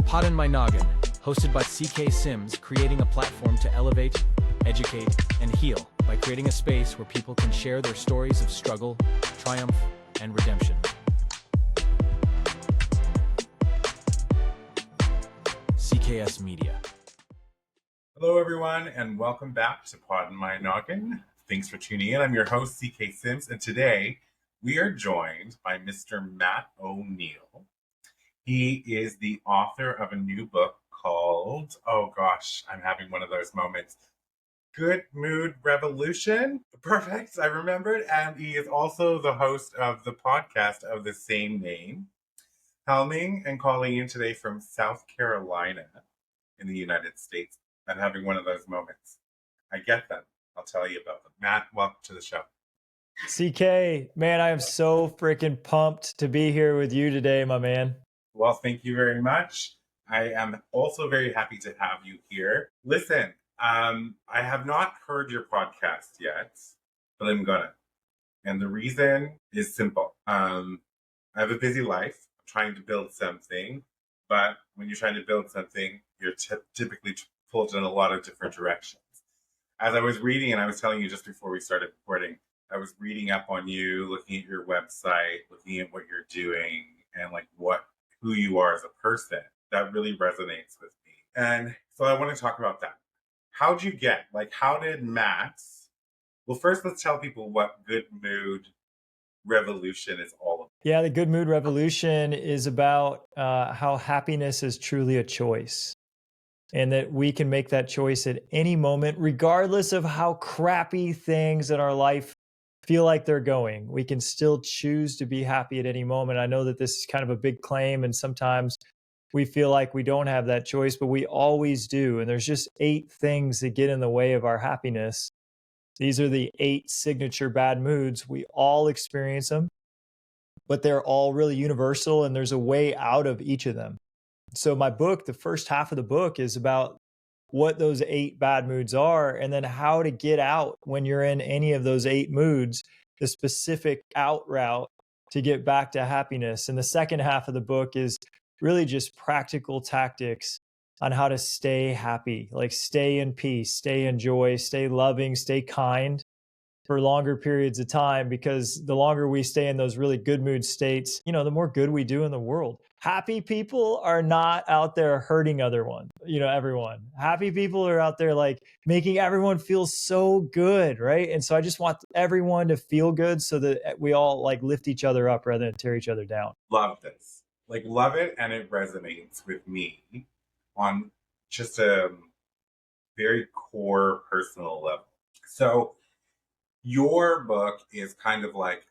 Poddin My Noggin, hosted by CK Sims, creating a platform to elevate, educate, and heal by creating a space where people can share their stories of struggle, triumph, and redemption. CKS Media. Hello, everyone, and welcome back to Poddin My Noggin. Thanks for tuning in. I'm your host, CK Sims, and today we are joined by Mr. Matt O'Neill. He is the author of a new book called, oh gosh, I'm having one of those moments, Good Mood Revolution. Perfect, I remembered. And he is also the host of the podcast of the same name. Helming and calling in today from South Carolina in the United States. I'm having one of those moments. I get them. I'll tell you about them. Matt, welcome to the show. CK, man, I am so freaking pumped to be here with you today, my man. Well, thank you very much. I am also very happy to have you here. Listen, I have not heard your podcast yet, but I'm gonna. And the reason is simple. I have a busy life. I'm trying to build something, but when you're trying to build something, you're typically pulled in a lot of different directions. As I was reading, and I was telling you just before we started recording, I was reading up on you, looking at your website, looking at what you're doing, and like who you are as a person. That really resonates with me. And so I want to talk about that. How'd you get, how did Matt, well, first let's tell people what Good Mood Revolution is all about. Yeah, the Good Mood Revolution is about how happiness is truly a choice. And that we can make that choice at any moment, regardless of how crappy things in our life feel like they're going. We can still choose to be happy at any moment. I know that this is kind of a big claim, and sometimes we feel like we don't have that choice, but we always do. And there's just 8 things that get in the way of our happiness. These are the 8 signature bad moods. We all experience them, but they're all really universal, and there's a way out of each of them. So my book, the first half of the book, is about what those 8 bad moods are, and then how to get out when you're in any of those 8 moods, the specific out route to get back to happiness. And the second half of the book is really just practical tactics on how to stay happy, like stay in peace, stay in joy, stay loving, stay kind for longer periods of time, because the longer we stay in those really good mood states, the more good we do in the world. Happy people are not out there hurting everyone. Happy people are out there making everyone feel so good, right? And so I just want everyone to feel good so that we all lift each other up rather than tear each other down. Love this. Love it, and it resonates with me on just a very core personal level. So your book is kind of like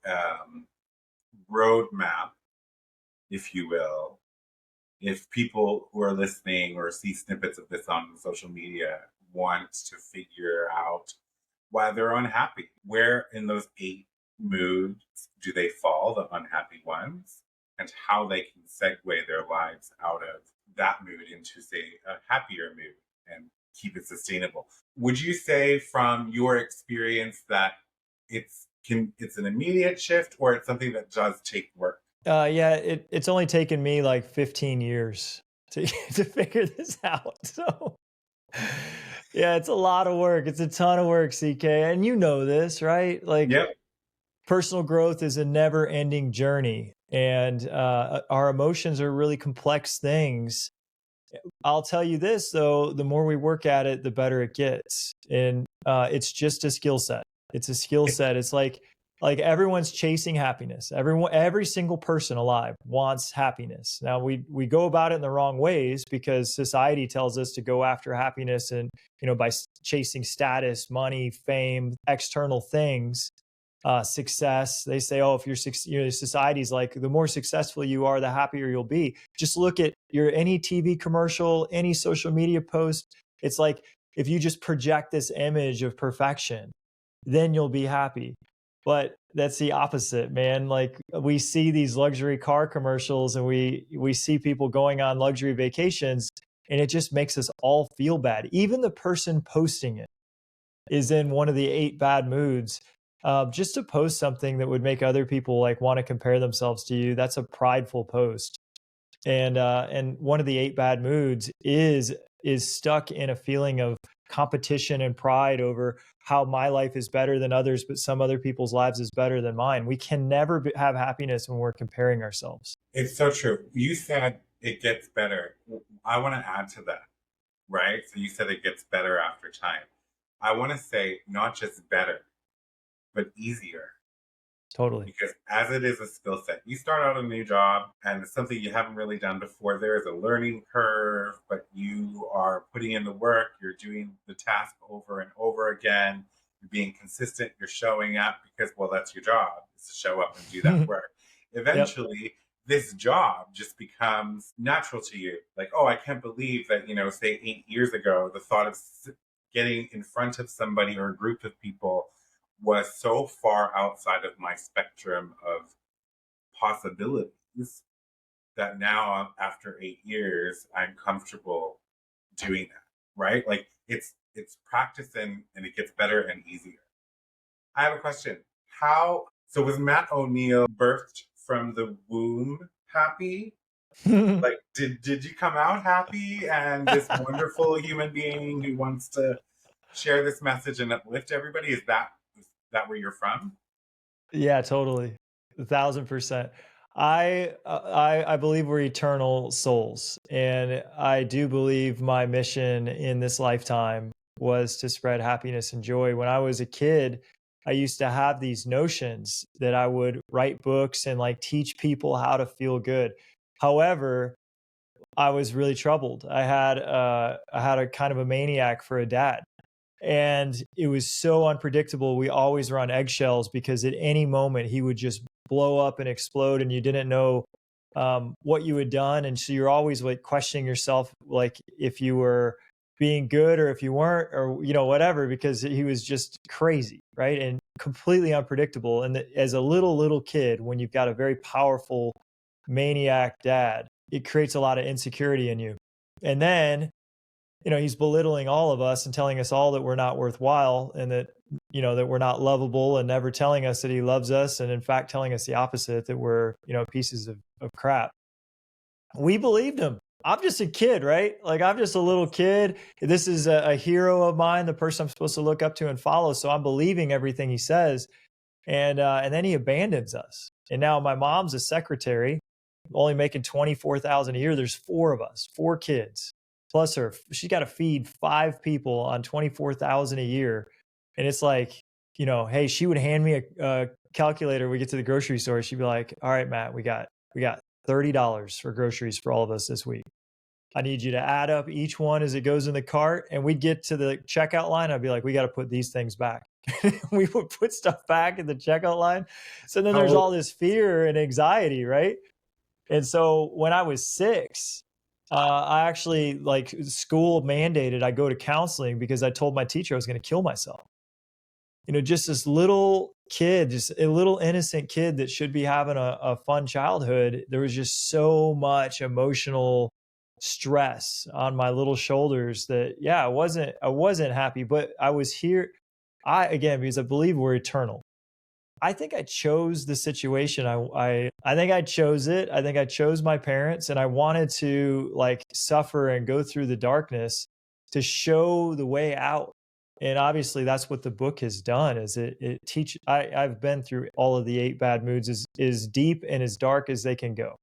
roadmap, if you will. If people who are listening or see snippets of this on social media want to figure out why they're unhappy, where in those 8 moods do they fall, the unhappy ones, and how they can segue their lives out of that mood into, say, a happier mood and keep it sustainable. Would you say from your experience that it's an immediate shift, or it's something that does take work? Yeah, it's only taken me 15 years to figure this out. So yeah, it's a lot of work. It's a ton of work, CK. And you know this, right? Yep. Personal growth is a never ending journey. And our emotions are really complex things. I'll tell you this, though, the more we work at it, the better it gets. And it's just a skill set. It's a skill set. It's like everyone's chasing happiness. Every single person alive wants happiness. Now we go about it in the wrong ways because society tells us to go after happiness and, by chasing status, money, fame, external things, success. They say, oh, if you're, society's the more successful you are, the happier you'll be. Just look at any TV commercial, any social media post. It's like, if you just project this image of perfection, then you'll be happy. But that's the opposite, man. We see these luxury car commercials and we see people going on luxury vacations, and it just makes us all feel bad. Even the person posting it is in one of the 8 bad moods. Just to post something that would make other people want to compare themselves to you, that's a prideful post. And one of the 8 bad moods is stuck in a feeling of competition and pride over how my life is better than others, but some other people's lives is better than mine. We can never have happiness when we're comparing ourselves. It's so true. You said it gets better. I want to add to that, right? So you said it gets better after time. I want to say not just better, but easier. Totally. Because as it is a skill set, you start out a new job and it's something you haven't really done before. There is a learning curve, but you are putting in the work, you're doing the task over and over again, you're being consistent, you're showing up because, well, that's your job, is to show up and do that work. Yep. Eventually, this job just becomes natural to you. Like, oh, I can't believe that, say 8 years ago, the thought of getting in front of somebody or a group of people was so far outside of my spectrum of possibilities that now after 8 years I'm comfortable doing that, right? Like it's practice and it gets better and easier. I have a question. So was Matt O'Neill birthed from the womb happy? Like did you come out happy and this wonderful human being who wants to share this message and uplift everybody? Is that where you're from? Yeah, totally. 1,000%. I believe we're eternal souls, and I do believe my mission in this lifetime was to spread happiness and joy. When I was a kid, I used to have these notions that I would write books and like teach people how to feel good. However, I was really troubled. I had a kind of a maniac for a dad. And it was so unpredictable. We always were on eggshells because at any moment he would just blow up and explode, and you didn't know what you had done. And so you're always like questioning yourself, like if you were being good or if you weren't, or whatever, because he was just crazy, right? And completely unpredictable. And as a little kid, when you've got a very powerful maniac dad, it creates a lot of insecurity in you. And then he's belittling all of us and telling us all that we're not worthwhile, and that we're not lovable, and never telling us that he loves us. And in fact, telling us the opposite, that we're, pieces of crap. We believed him. I'm just a kid, right? Like I'm just a little kid. This is a hero of mine, the person I'm supposed to look up to and follow. So I'm believing everything he says. And then he abandons us. And now my mom's a secretary, only making $24,000 a year. There's 4 of us, 4 kids. Plus her, she's got to feed 5 people on 24,000 a year. And it's like, hey, she would hand me a calculator. We get to the grocery store. She'd be like, all right, Matt, we got $30 for groceries for all of us this week. I need you to add up each one as it goes in the cart. And we'd get to the checkout line. I'd be like, we got to put these things back. We would put stuff back in the checkout line. So then there's all this fear and anxiety, right? And so when I was 6, I actually, like, school mandated I go to counseling because I told my teacher I was going to kill myself. Just this little kid, just a little innocent kid that should be having a fun childhood. There was just so much emotional stress on my little shoulders that, yeah, I wasn't happy, but I was here. Again, because I believe we're eternal. I think I chose the situation. I think I chose it. I think I chose my parents, and I wanted to like suffer and go through the darkness to show the way out. And obviously that's what the book has done, is it teach. I've been through all of the 8 bad moods, as deep and as dark as they can go.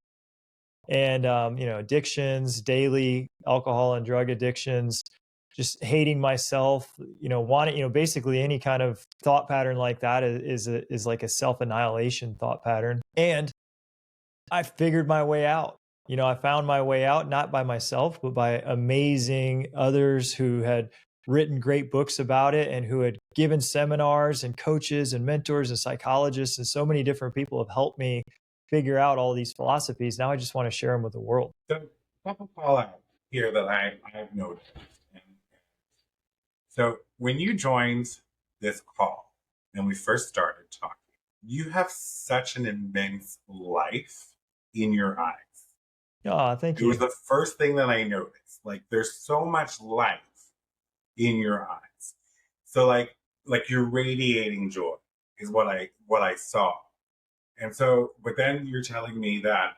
And addictions, daily alcohol and drug addictions, just hating myself, wanting, basically any kind of thought pattern like that is like a self-annihilation thought pattern. And I figured my way out. I found my way out, not by myself, but by amazing others who had written great books about it and who had given seminars, and coaches and mentors and psychologists, and so many different people have helped me figure out all these philosophies. Now I just want to share them with the world. So, a couple call out here that I've noticed. So when you joined this call and we first started talking, you have such an immense life in your eyes. Oh, thank you. It was the first thing that I noticed. Like there's so much life in your eyes. So like you're radiating joy is what I saw. And so, but then you're telling me that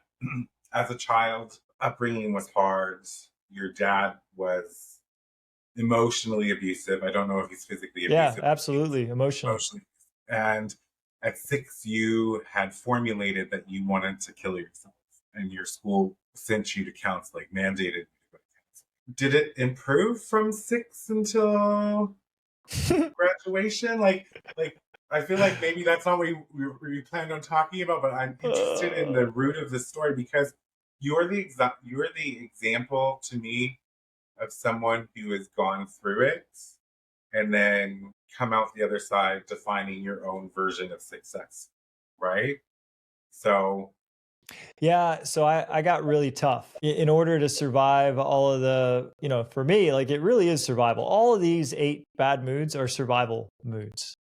as a child, upbringing was hard. Your dad was emotionally abusive. I don't know if he's physically Yeah, abusive. absolutely. Emotionally. Emotionally. And at 6, you had formulated that you wanted to kill yourself, and your school sent you to counseling, mandated you to go to counseling. Did it improve from 6 until graduation? Like I feel like maybe that's not what we planned on talking about, but I'm interested in the root of the story because you're the example to me of someone who has gone through it and then come out the other side defining your own version of success, right? So, Yeah, so I got really tough in order to survive all of the, for me, like it really is survival. All of these 8 bad moods are survival moods,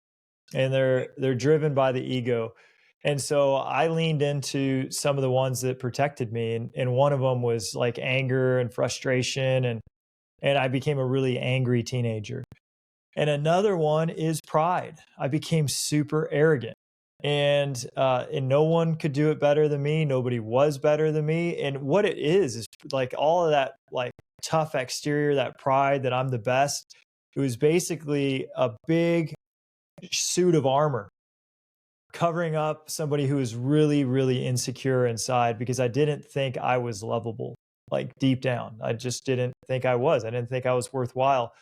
and they're driven by the ego. And so I leaned into some of the ones that protected me, and one of them was like anger and frustration, and I became a really angry teenager. And another one is pride. I became super arrogant. And no one could do it better than me. Nobody was better than me. And what it is like all of that like tough exterior, that pride that I'm the best. It was basically a big suit of armor covering up somebody who was really, really insecure inside because I didn't think I was lovable. Like deep down, I just didn't think I was. I didn't think I was worthwhile.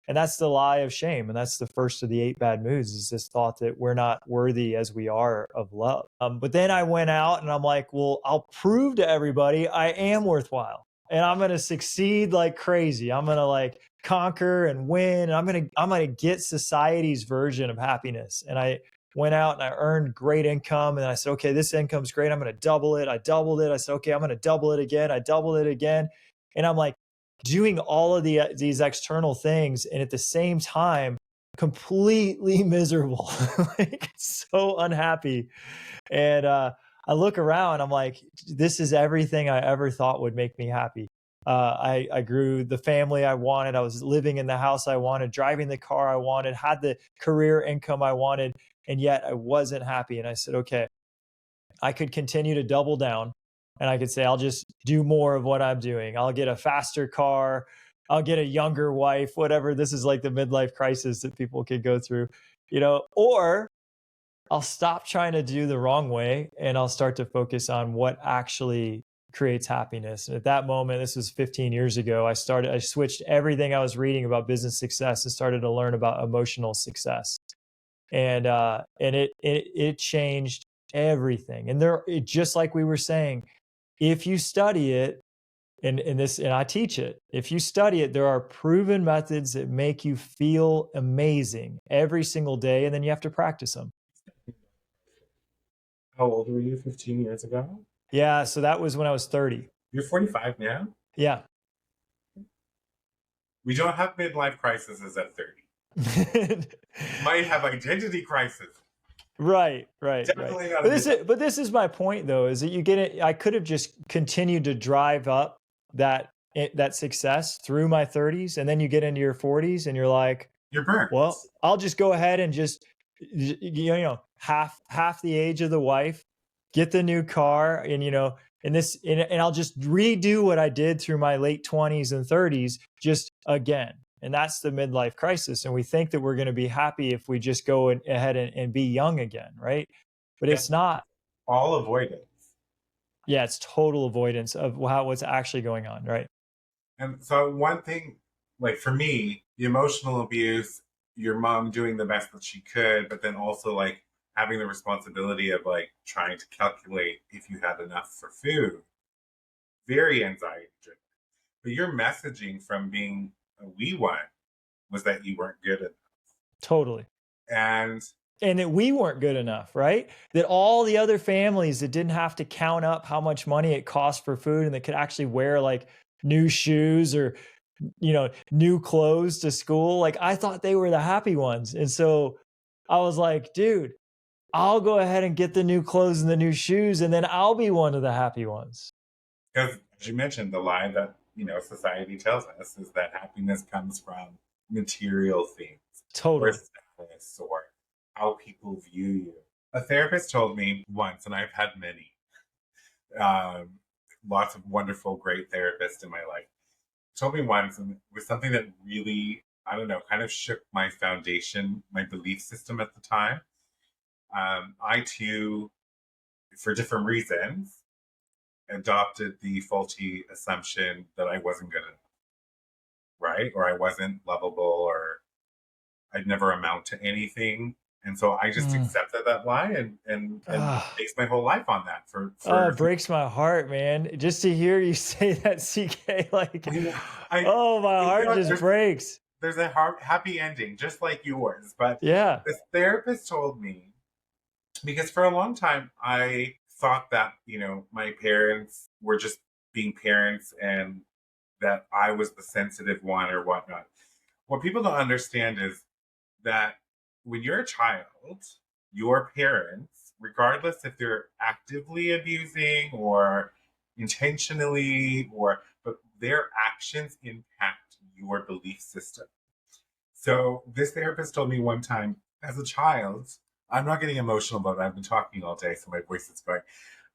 And that's the lie of shame. And that's the first of the 8 bad moods, is this thought that we're not worthy as we are of love. But then I went out and I'm like, well, I'll prove to everybody I am worthwhile, and I'm going to succeed like crazy. I'm going to like conquer and win. And I'm going to get society's version of happiness. And I went out and I earned great income. And I said, okay, this income's great. I'm going to double it. I doubled it. I said, okay, I'm going to double it again. I doubled it again. And I'm like doing all of these external things. And at the same time, completely miserable, like so unhappy. And I look around, I'm like, this is everything I ever thought would make me happy. I grew the family I wanted. I was living in the house I wanted, driving the car I wanted, had the career income I wanted, and yet I wasn't happy. And I said, okay, I could continue to double down, and I could say, I'll just do more of what I'm doing. I'll get a faster car. I'll get a younger wife, whatever. This is like the midlife crisis that people can go through, or I'll stop trying to do the wrong way and I'll start to focus on what actually creates happiness. And at that moment, this was 15 years ago, I switched everything I was reading about business success and started to learn about emotional success. And it changed everything. And just like we were saying, if you study it, and I teach it, if you study it, there are proven methods that make you feel amazing every single day, and then you have to practice them. how old were you 15 years ago? Yeah, so that was when I was 30. You're 45 now? Yeah. We don't have midlife crises at 30. Might have identity crisis. Right. Definitely not. But this is my point, though, is that you get it. I could have just continued to drive up that success through my 30s, and then you get into your 40s, and you're like, you're burnt. Well, I'll just go ahead and just half the age of the wife, get the new car, and and I'll just redo what I did through my late 20s and 30s just again. And that's the midlife crisis. And we think that we're going to be happy if we just go ahead and be young again, right? But it's not. All avoidance. Yeah, it's total avoidance of what's actually going on, right? And so one thing, like for me, the emotional abuse, your mom doing the best that she could, but then also like having the responsibility of like trying to calculate if you had enough for food, very anxiety driven. But your messaging from being a wee one was that you weren't good enough. Totally. And that we weren't good enough, right? That all the other families that didn't have to count up how much money it cost for food and that could actually wear like new shoes or, new clothes to school, like I thought they were the happy ones. And so I was like, dude, I'll go ahead and get the new clothes and the new shoes, and then I'll be one of the happy ones. Because as you mentioned, the lie that, society tells us is that happiness comes from material things. Totally. Or status or how people view you. A therapist told me once, and I've had many, lots of wonderful, great therapists in my life. Told me once, and it was something that really, I don't know, kind of shook my foundation, my belief system at the time. I too, for different reasons, adopted the faulty assumption that I wasn't good enough, right? Or I wasn't lovable, or I'd never amount to anything. And so I just Mm. accepted that lie and Ah. based my whole life on that Oh, for it breaks my heart, man. Just to hear you say that, CK, like, I know. I oh, my you heart know, just breaks. there's a happy ending, just like yours. But Yeah. this therapist told me, because for a long time I thought that, my parents were just being parents and that I was the sensitive one or whatnot. What people don't understand is that when you're a child, your parents, regardless if they're actively abusing or intentionally, but their actions impact your belief system. So this therapist told me one time, as a child, I'm not getting emotional about it. I've been talking all day, so my voice is going.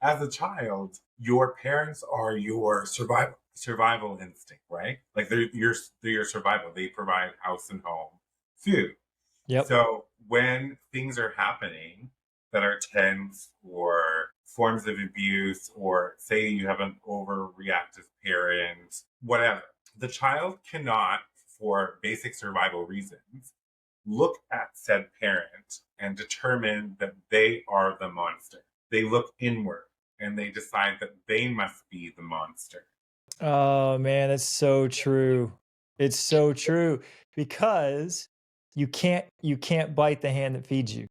As a child, your parents are your survival instinct, right? Like they're your survival. They provide house and home, food. Yep. So when things are happening that are tense or forms of abuse, or say you have an overreactive parent, whatever, the child cannot, for basic survival reasons, look at said parent and determine that they are the monster. They look inward and they decide that they must be the monster. Oh, man, that's so true. It's so true because you can't bite the hand that feeds you.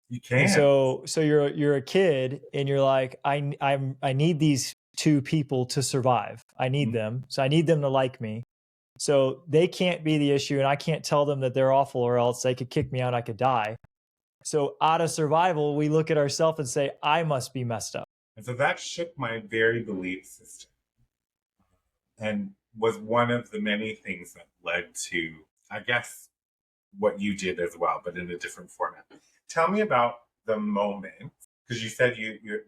You And can't. so you're a kid and you're like, I need these two people to survive. I need them. So I need them to like me. So they can't be the issue and I can't tell them that they're awful or else they could kick me out, I could die. So out of survival, we look at ourselves and say, I must be messed up. And so that shook my very belief system and was one of the many things that led to, I guess, what you did as well, but in a different format. Tell me about the moment, because you said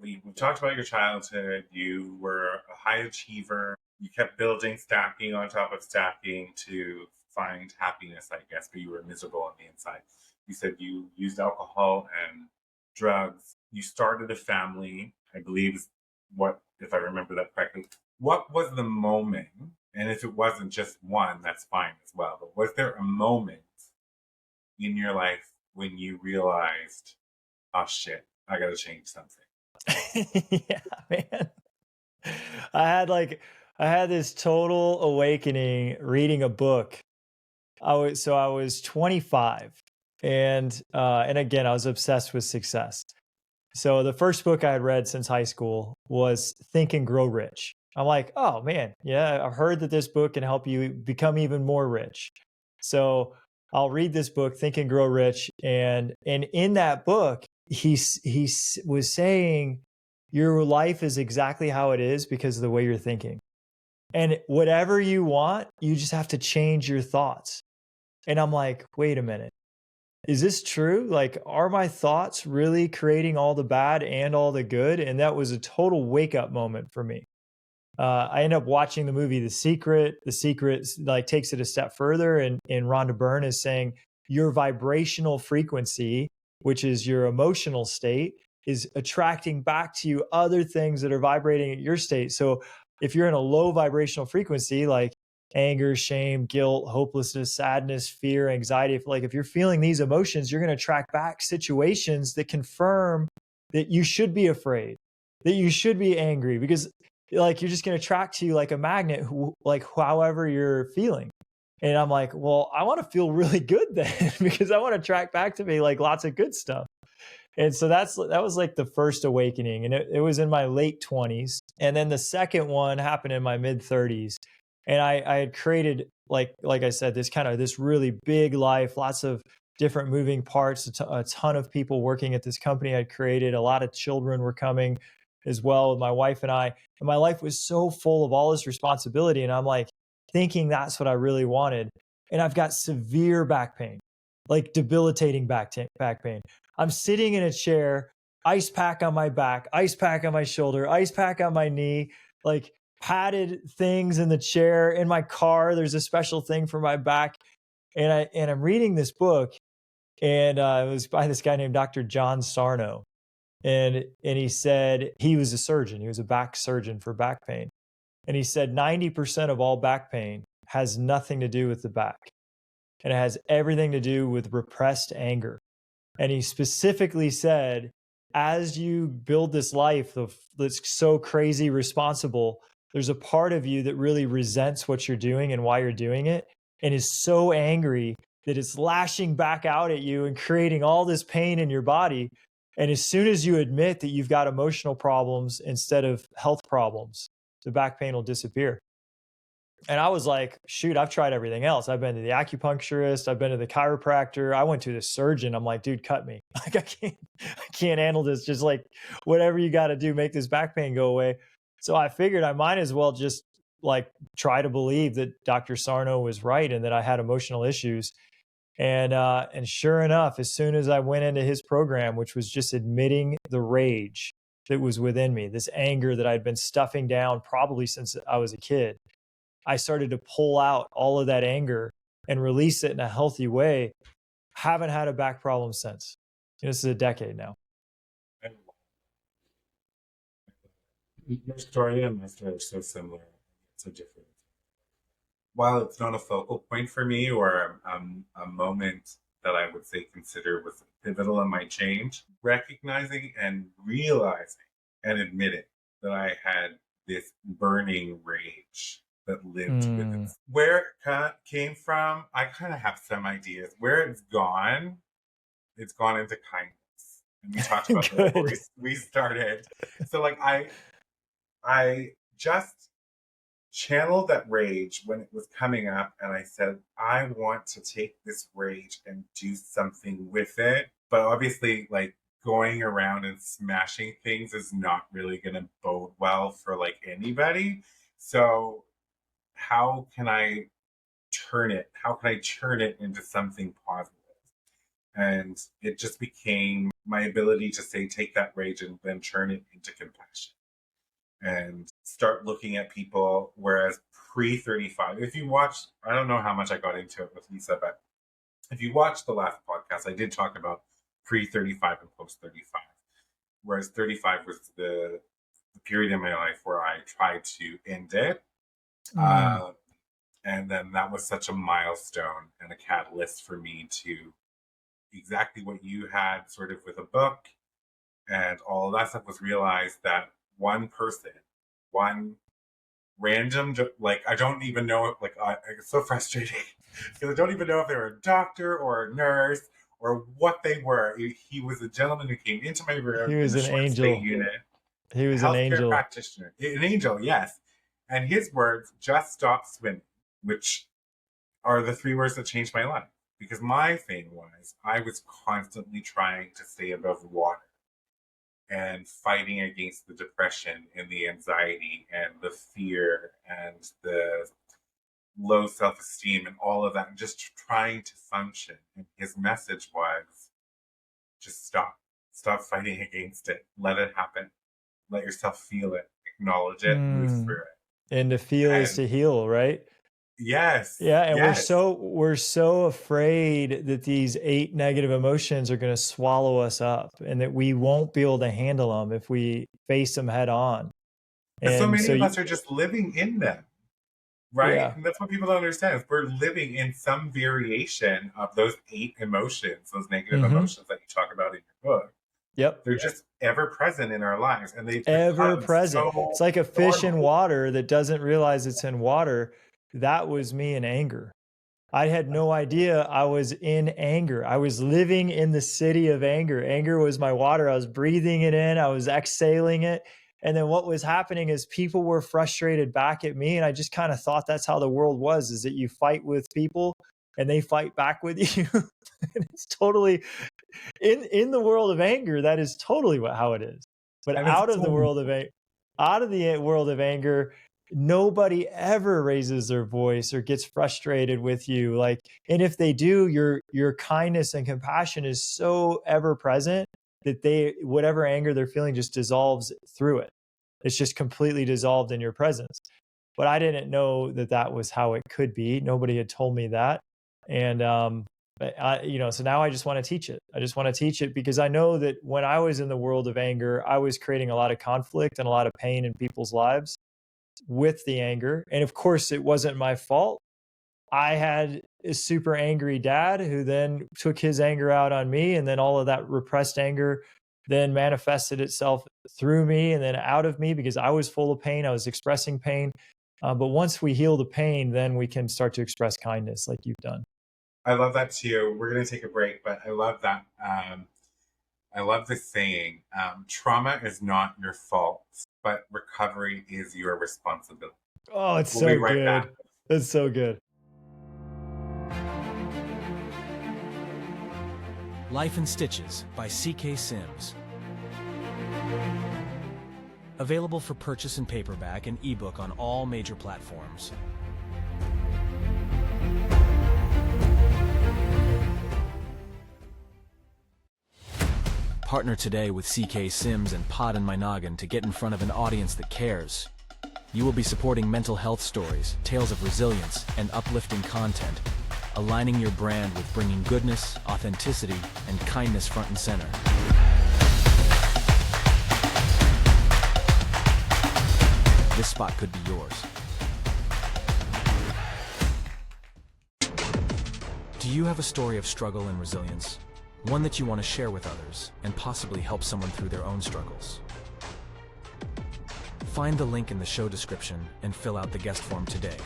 we talked about your childhood. You were a high achiever. You kept building, stacking on top of stacking to find happiness, I guess, but you were miserable on the inside. You said you used alcohol and drugs. You started a family, I believe, is what, if I remember that correctly. What was the moment? And if it wasn't just one, that's fine as well. But was there a moment in your life when you realized, oh shit, I gotta change something? Yeah, man. I had like I had this total awakening reading a book. I was 25 and again I was obsessed with success. So the first book I had read since high school was Think and Grow Rich. I'm like, "Oh man, yeah, I've heard that this book can help you become even more rich." So I'll read this book, Think and Grow Rich, and in that book, was saying your life is exactly how it is because of the way you're thinking. And whatever you want, you just have to change your thoughts. And I'm like, wait a minute. Is this true? Like, are my thoughts really creating all the bad and all the good? And that was a total wake up moment for me. I end up watching the movie The Secret. The Secret like takes it a step further, and Rhonda Byrne is saying your vibrational frequency, which is your emotional state, is attracting back to you other things that are vibrating at your state. So if you're in a low vibrational frequency, like anger, shame, guilt, hopelessness, sadness, fear, anxiety, if you're feeling these emotions, you're going to attract back situations that confirm that you should be afraid, that you should be angry, because like you're just going to attract to you like a magnet, like however you're feeling. And I'm like, well, I want to feel really good then because I want to attract back to me like lots of good stuff. And so that was like the first awakening, and it was in my late 20s. And then the second one happened in my mid 30s. And I had created like I said, this really big life, lots of different moving parts, a ton of people working at this company I'd created, a lot of children were coming as well with my wife and I. And my life was so full of all this responsibility. And I'm like thinking that's what I really wanted. And I've got severe back pain, like debilitating back pain. I'm sitting in a chair, ice pack on my back, ice pack on my shoulder, ice pack on my knee. like padded things in the chair. In my car, there's a special thing for my back. And I'm reading this book, and it was by this guy named Dr. John Sarno. And he said he was a surgeon. He was a back surgeon for back pain. And he said 90% of all back pain has nothing to do with the back. And it has everything to do with repressed anger. And he specifically said, as you build this life that's so crazy responsible, there's a part of you that really resents what you're doing and why you're doing it, and is so angry that it's lashing back out at you and creating all this pain in your body. And as soon as you admit that you've got emotional problems instead of health problems, the back pain will disappear. And I was like, shoot, I've tried everything else. I've been to the acupuncturist. I've been to the chiropractor. I went to the surgeon. I'm like, dude, cut me. Like, I can't handle this. Just like whatever you got to do, make this back pain go away. So I figured I might as well just like try to believe that Dr. Sarno was right and that I had emotional issues. And sure enough, as soon as I went into his program, which was just admitting the rage that was within me, this anger that I'd been stuffing down probably since I was a kid, I started to pull out all of that anger and release it in a healthy way. Haven't had a back problem since. This is a decade now. Your story and my story are so similar, so different. While it's not a focal point for me or a moment that I would say consider was pivotal in my change, recognizing and realizing and admitting that I had this burning rage that lived within. Where it came from, I kind of have some ideas. Where it's gone into kindness. And we talked about that before we started. So like I just channeled that rage when it was coming up, and I said, I want to take this rage and do something with it. But obviously, like going around and smashing things is not really going to bode well for like anybody. So how can I turn it? How can I turn it into something positive? And it just became my ability to say, take that rage and then turn it into compassion and start looking at people. Whereas pre-35, if you watch, I don't know how much I got into it with Lisa, but if you watch the last podcast, I did talk about pre-35 and post-35. Whereas 35 was the period in my life where I tried to end it. And then that was such a milestone and a catalyst for me to exactly what you had sort of with a book and all of that stuff, was realized that one person, one random, like, I don't even know, like, it's so frustrating because I don't even know if they were a doctor or a nurse or what they were. He was a gentleman who came into my room. He was an angel. He was an angel. Practitioner. An angel, yes. And his words, just stop swimming, which are the 3 words that changed my life. Because my thing was, I was constantly trying to stay above water and fighting against the depression and the anxiety and the fear and the low self-esteem and all of that, and just trying to function. And his message was, just stop fighting against it. Let it happen. Let yourself feel it, acknowledge it, move through it. And to feel is to heal, right? Yes. Yeah, and yes. we're so afraid that these 8 negative emotions are going to swallow us up and that we won't be able to handle them if we face them head on. And so many of us are just living in them, right? Yeah. And that's what people don't understand, is we're living in some variation of those 8 emotions, those negative emotions that you talk about in your book. Yep. They're just ever present in our lives, and they ever present. It's like a fish in water that doesn't realize it's in water. That was me in anger. I had no idea I was in anger. I was living in the city of anger. Anger was my water. I was breathing it in. I was exhaling it. And then what was happening is people were frustrated back at me. And I just kind of thought that's how the world was, is that you fight with people and they fight back with you. And it's totally in the world of anger. That is totally how it is. But out of the world of anger, nobody ever raises their voice or gets frustrated with you. Like, and if they do, your kindness and compassion is so ever present that whatever anger they're feeling just dissolves through it. It's just completely dissolved in your presence. But I didn't know that that was how it could be. Nobody had told me that. And, so now I just want to teach it. I just want to teach it because I know that when I was in the world of anger, I was creating a lot of conflict and a lot of pain in people's lives with the anger. And of course, it wasn't my fault. I had a super angry dad who then took his anger out on me. And then all of that repressed anger then manifested itself through me and then out of me because I was full of pain. I was expressing pain. But once we heal the pain, then we can start to express kindness like you've done. I love that too. We're going to take a break, but I love that. I love the saying, trauma is not your fault, but recovery is your responsibility. Oh, it's We'll be so right good. back. It's so good. Life in Stitches by CK Sims. Available for purchase in paperback and ebook on all major platforms. Partner today with CK Sims and Poddin My Noggin to get in front of an audience that cares. You will be supporting mental health stories, tales of resilience, and uplifting content, aligning your brand with bringing goodness, authenticity, and kindness front and center. This spot could be yours. Do you have a story of struggle and resilience? One that you want to share with others and possibly help someone through their own struggles? Find the link in the show description and fill out the guest form today.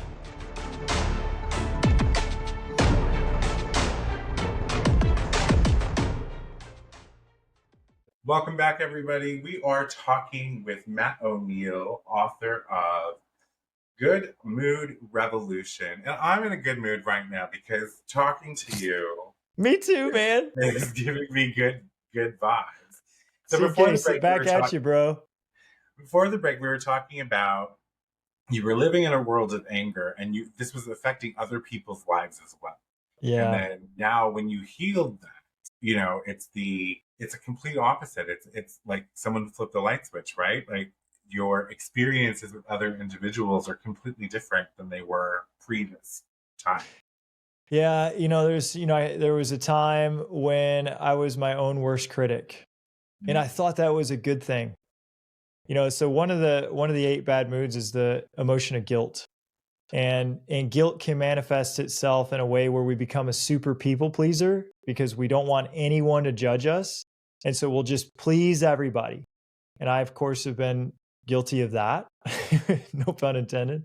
Welcome back, everybody. We are talking with Matt O'Neill, author of Good Mood Revolution. And I'm in a good mood right now because talking to you Me too, man. is giving me good vibes. So CK, back at you, bro. Before the break, we were talking about you were living in a world of anger and this was affecting other people's lives as well. Yeah. And then now when you healed that, it's a complete opposite. It's like someone flipped the light switch, right? Like your experiences with other individuals are completely different than they were previous time. Yeah, there was a time when I was my own worst critic, and I thought that was a good thing. So one of the 8 bad moods is the emotion of guilt. And guilt can manifest itself in a way where we become a super people pleaser because we don't want anyone to judge us. And so we'll just please everybody. And I, of course, have been guilty of that. No pun intended.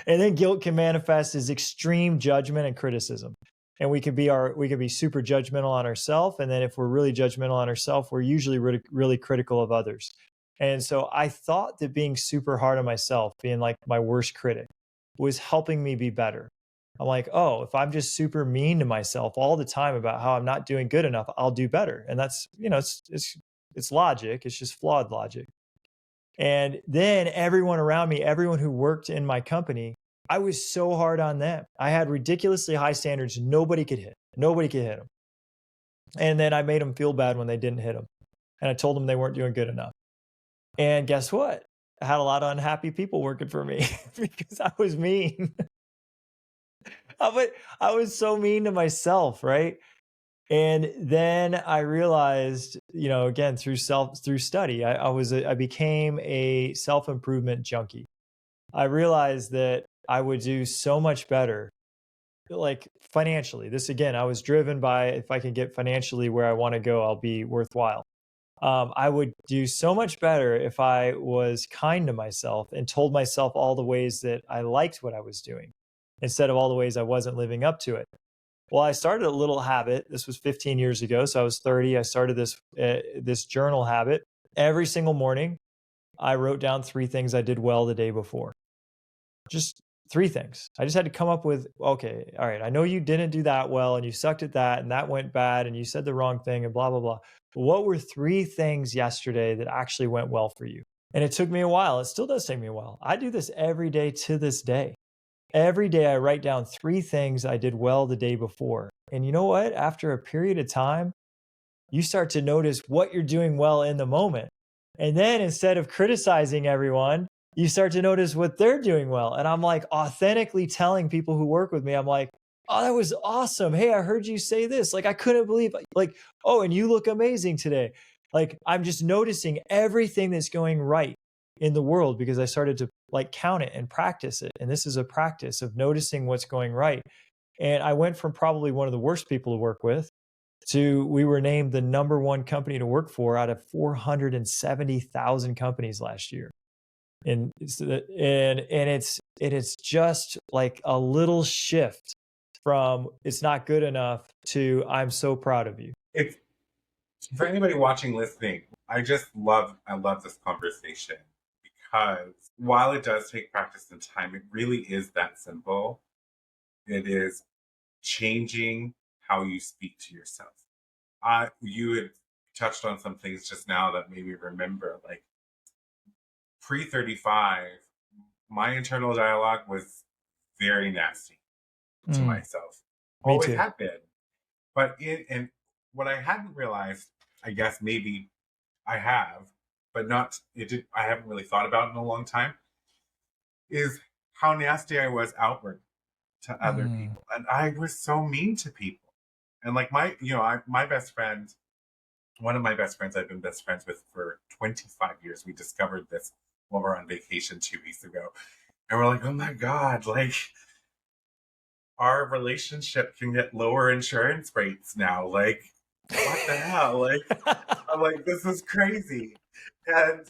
And then guilt can manifest as extreme judgment and criticism. And we can be super judgmental on ourselves. And then if we're really judgmental on ourselves, we're usually really critical of others. And so I thought that being super hard on myself, being like my worst critic, was helping me be better. I'm like, oh, if I'm just super mean to myself all the time about how I'm not doing good enough, I'll do better. And that's, it's logic. It's just flawed logic. And then everyone around me, everyone who worked in my company, I was so hard on them. I had ridiculously high standards. Nobody could hit them. And then I made them feel bad when they didn't hit them. And I told them they weren't doing good enough. And guess what? I had a lot of unhappy people working for me because I was mean. I was so mean to myself, right? And then I realized, again, through study, I became a self-improvement junkie. I realized that I would do so much better, like financially. This, again, I was driven by, if I can get financially where I want to go, I'll be worthwhile. I would do so much better if I was kind to myself and told myself all the ways that I liked what I was doing instead of all the ways I wasn't living up to it. Well, I started a little habit. This was 15 years ago. So I was 30. I started this journal habit. Every single morning, I wrote down 3 things I did well the day before. Just 3 things. I just had to come up with, okay, all right, I know you didn't do that well and you sucked at that and that went bad and you said the wrong thing and blah, blah, blah. But what were 3 things yesterday that actually went well for you? And it took me a while. It still does take me a while. I do this every day to this day. Every day I write down 3 things I did well the day before. And you know what? After a period of time, you start to notice what you're doing well in the moment. And then instead of criticizing everyone, you start to notice what they're doing well. And I'm like authentically telling people who work with me, I'm like, oh, that was awesome. Hey, I heard you say this. Like, I couldn't believe, like, oh, and you look amazing today. Like, I'm just noticing everything that's going right in the world because I started to like count it and practice it. And this is a practice of noticing what's going right. And I went from probably one of the worst people to work with to we were named the #1 company to work for out of 470,000 companies last year. And it's just like a little shift from it's not good enough to I'm so proud of you. If for anybody watching, listening, I love this conversation because while it does take practice and time, it really is that simple. It is changing how you speak to yourself. You had touched on some things just now that made me remember, like pre 35, my internal dialogue was very nasty to Mm, myself. me Always too. had been. But and what I hadn't realized, I guess maybe I have, but not it did I haven't really thought about in a long time, is how nasty I was outward to other Mm, people. And I was so mean to people. And like my best friend, one of my best friends I've been best friends with for 25 years, we discovered this while we were on vacation 2 weeks ago. And we're like, oh my God, like our relationship can get lower insurance rates now. Like, what the hell? Like, I'm like, this is crazy. And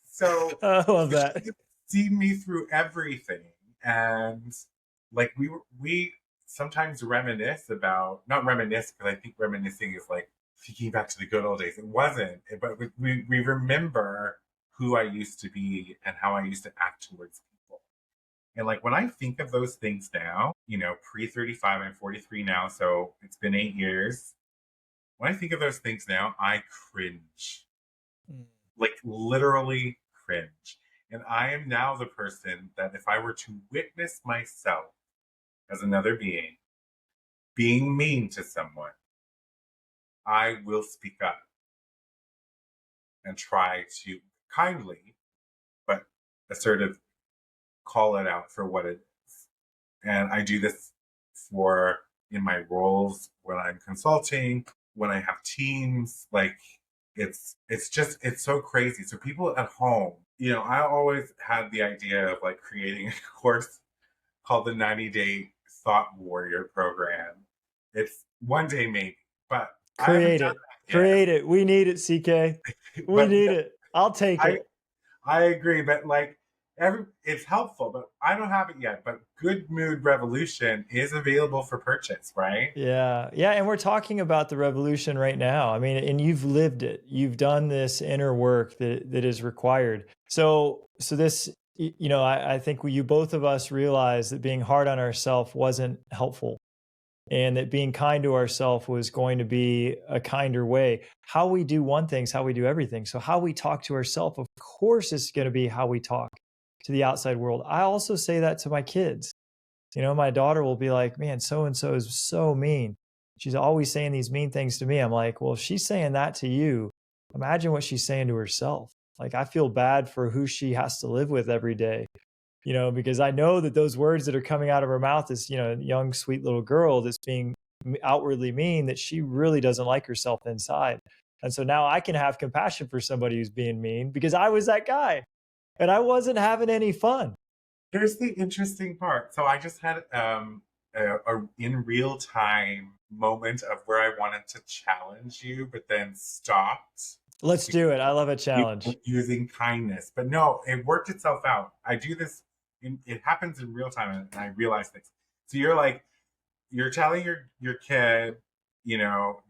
so I love she's that. seen me through everything. And like we sometimes reminisce about not reminisce because I think reminiscing is like thinking back to the good old days. It wasn't, but we remember who I used to be and how I used to act towards people. And like when I think of those things now, pre 35, I'm 43 now, so it's been 8 years. When I think of those things now, I cringe, Mm. like literally cringe. And I am now the person that if I were to witness myself as another being mean to someone, I will speak up and try to kindly, but assertive, call it out for what it is. And I do this for in my roles when I'm consulting, when I have teams, like it's so crazy. So people at home, I always had the idea of like creating a course called the 90-day Thought Warrior program. It's one day maybe, but I haven't Create done it. that yet. Create it. We need it, CK. We But need it. I'll take I it. I agree, but like it's helpful, but I don't have it yet. But Good Mood Revolution is available for purchase, right? Yeah. Yeah. And we're talking about the revolution right now. I mean, and you've lived it. You've done this inner work that is required. So this, I think you both of us realized that being hard on ourselves wasn't helpful and that being kind to ourselves was going to be a kinder way. How we do one thing is how we do everything. So how we talk to ourselves, of course, is going to be how we talk to the outside world. I also say that to my kids. My daughter will be like, man, so and so is so mean. She's always saying these mean things to me. I'm like, well, if she's saying that to you, imagine what she's saying to herself. Like, I feel bad for who she has to live with every day, because I know that those words that are coming out of her mouth is, a young, sweet little girl that's being outwardly mean, that she really doesn't like herself inside. And so now I can have compassion for somebody who's being mean because I was that guy and I wasn't having any fun. Here's the interesting part. So I just had a in real time moment of where I wanted to challenge you, but then stopped Let's do it. I love a challenge. using kindness. But no, it worked itself out. I do this. It happens in real time, and I realize things. So you're telling your kid,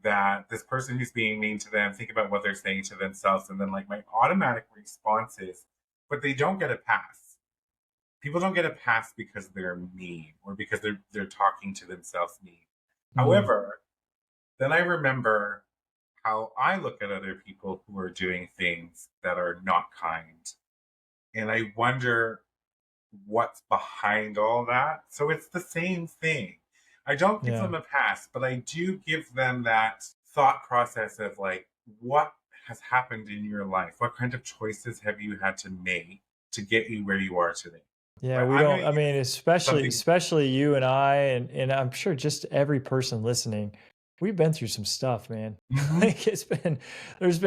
that this person who's being mean to them, think about what they're saying to themselves, and then like my automatic response is, but they don't get a pass. People don't get a pass because they're mean or because they're talking to themselves mean. Mm, However, then I remember how I look at other people who are doing things that are not kind. And I wonder what's behind all that. So it's the same thing. I don't give yeah. them a pass, but I do give them that thought process of like, what has happened in your life? What kind of choices have you had to make to get you where you are today? Yeah, Right? we I'm don't, going I to mean, use something. especially you and I, and I'm sure just every person listening, we've been through some stuff, man. Mhm. Like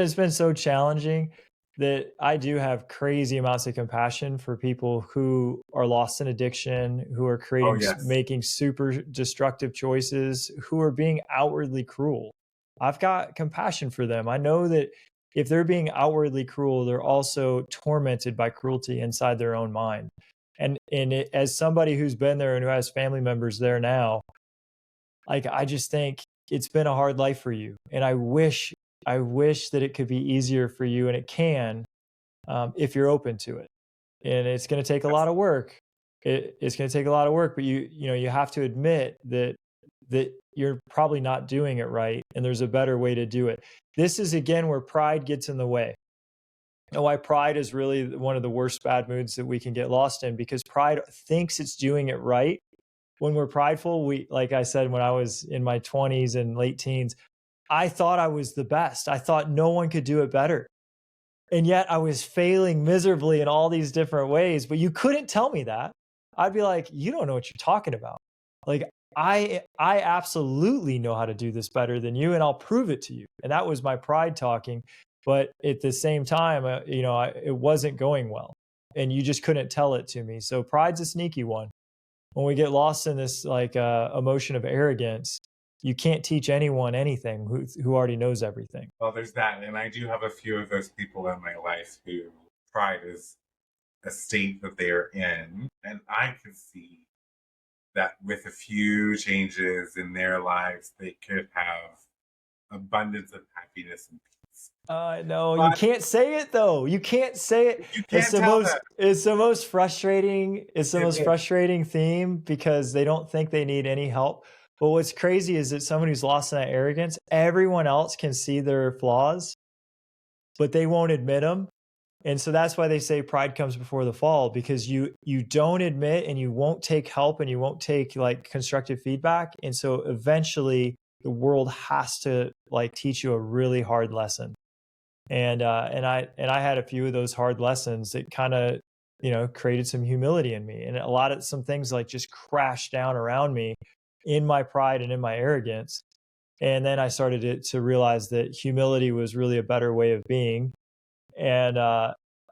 it's been so challenging that I do have crazy amounts of compassion for people who are lost in addiction, who are Oh, yes. making super destructive choices, who are being outwardly cruel. I've got compassion for them. I know that if they're being outwardly cruel, they're also tormented by cruelty inside their own mind. As somebody who's been there and who has family members there now, like I just think it's been a hard life for you, and I wish that it could be easier for you, and it can, if you're open to it. And it's going to take a lot of work. It's going to take a lot of work, but you know you have to admit that you're probably not doing it right, and there's a better way to do it. This is again where pride gets in the way, and why pride is really one of the worst bad moods that we can get lost in, because pride thinks it's doing it right. When we're prideful, we, like I said, when I was in my 20s and late teens, I thought I was the best. I thought no one could do it better. And yet I was failing miserably in all these different ways, but you couldn't tell me that. I'd be like, you don't know what you're talking about. Like I absolutely know how to do this better than you, and I'll prove it to you. And that was my pride talking. But at the same time, it wasn't going well, and you just couldn't tell it to me. So pride's a sneaky one. When we get lost in this like emotion of arrogance, you can't teach anyone anything who already knows everything. Well, there's that. And I do have a few of those people in my life who pride is a state that they are in. And I can see that with a few changes in their lives, they could have abundance of happiness and peace. No, you But can't say it though. You can't say it. you can't tell them. It's the most frustrating. It's the It most is. frustrating theme because they don't think they need any help. But what's crazy is that someone who's lost in that arrogance, everyone else can see their flaws, but they won't admit them. And so that's why they say pride comes before the fall, because you don't admit and you won't take help and you won't take like constructive feedback. And so eventually the world has to like teach you a really hard lesson. And I had a few of those hard lessons that kind of, created some humility in me. And a lot of some things like just crashed down around me in my pride and in my arrogance. And then I started to realize that humility was really a better way of being. And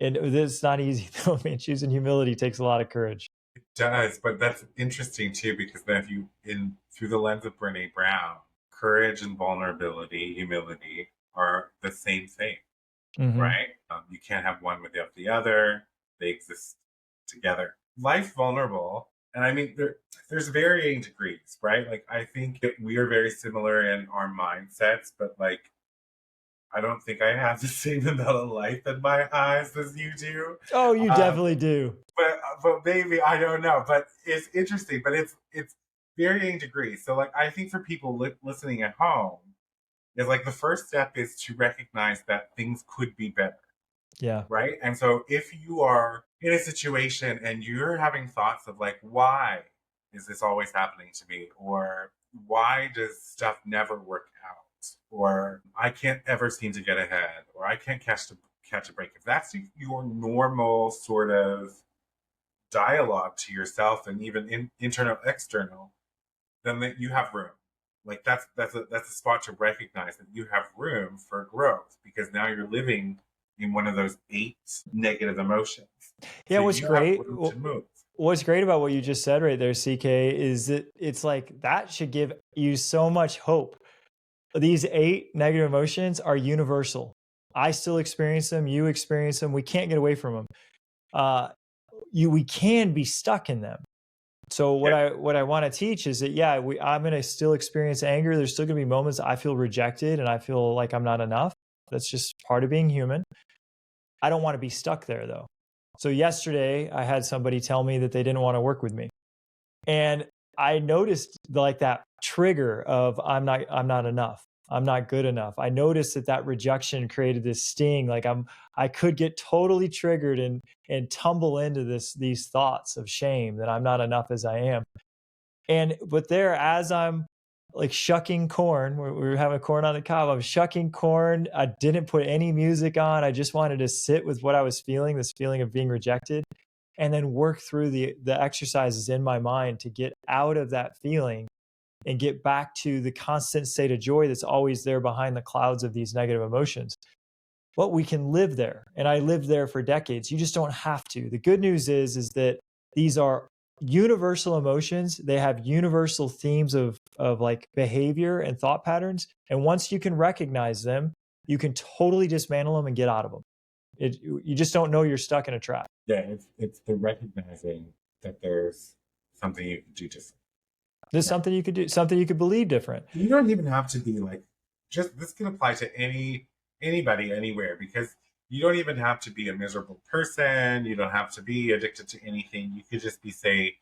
it's not easy though. I mean, choosing humility takes a lot of courage. It does. But that's interesting too, because then if you, in through the lens of Brene Brown, courage and vulnerability, humility are the same thing, Hmm. right? You can't have one without the other. They exist together. Life vulnerable, and I mean, there's varying degrees, right? Like, I think that we are very similar in our mindsets, but like, I don't think I have the same amount of life in my eyes as you do. Oh, you Um, definitely do. but maybe I don't know. But it's interesting. But it's varying degrees. So like, I think for people listening at home, is like the first step is to recognize that things could be better, Yeah. right? And so if you are in a situation and you're having thoughts of like, why is this always happening to me? Or why does stuff never work out? Or I can't ever seem to get ahead, or I can't catch a break. If that's your normal sort of dialogue to yourself, and even internal, external, then that you have room. Like that's a spot to recognize that you have room for growth, because now you're living in one of those eight negative emotions. Yeah, So you have room to move. what's great about what you just said right there, CK, is that it's like that should give you so much hope. These eight negative emotions are universal. I still experience them. You experience them. We can't get away from them. Uh, we can be stuck in them. So Yeah. what I want to teach is that I'm going to still experience anger. There's still going to be moments I feel rejected and I feel like I'm not enough. That's just part of being human. I don't want to be stuck there though. So yesterday I had somebody tell me that they didn't want to work with me. And I noticed like that trigger of I'm not enough. I'm not good enough. I noticed that rejection created this sting. Like I could get totally triggered and tumble into these thoughts of shame that I'm not enough as I am. But there, as I'm like shucking corn. We were having corn on the cob. I was shucking corn. I didn't put any music on. I just wanted to sit with what I was feeling, this feeling of being rejected, and then work through the exercises in my mind to get out of that feeling and get back to the constant state of joy that's always there behind the clouds of these negative emotions. But we can live there. And I lived there for decades. You just don't have to. The good news is that these are universal emotions. They have universal themes of like behavior and thought patterns. And once you can recognize them, you can totally dismantle them and get out of them. You just don't know you're stuck in a trap. Yeah, it's the recognizing that there's something you can do different. There's something you could do, something you could believe different. You don't even have to be like, just this can apply to anybody anywhere, because you don't even have to be a miserable person. You don't have to be addicted to anything. You could just be,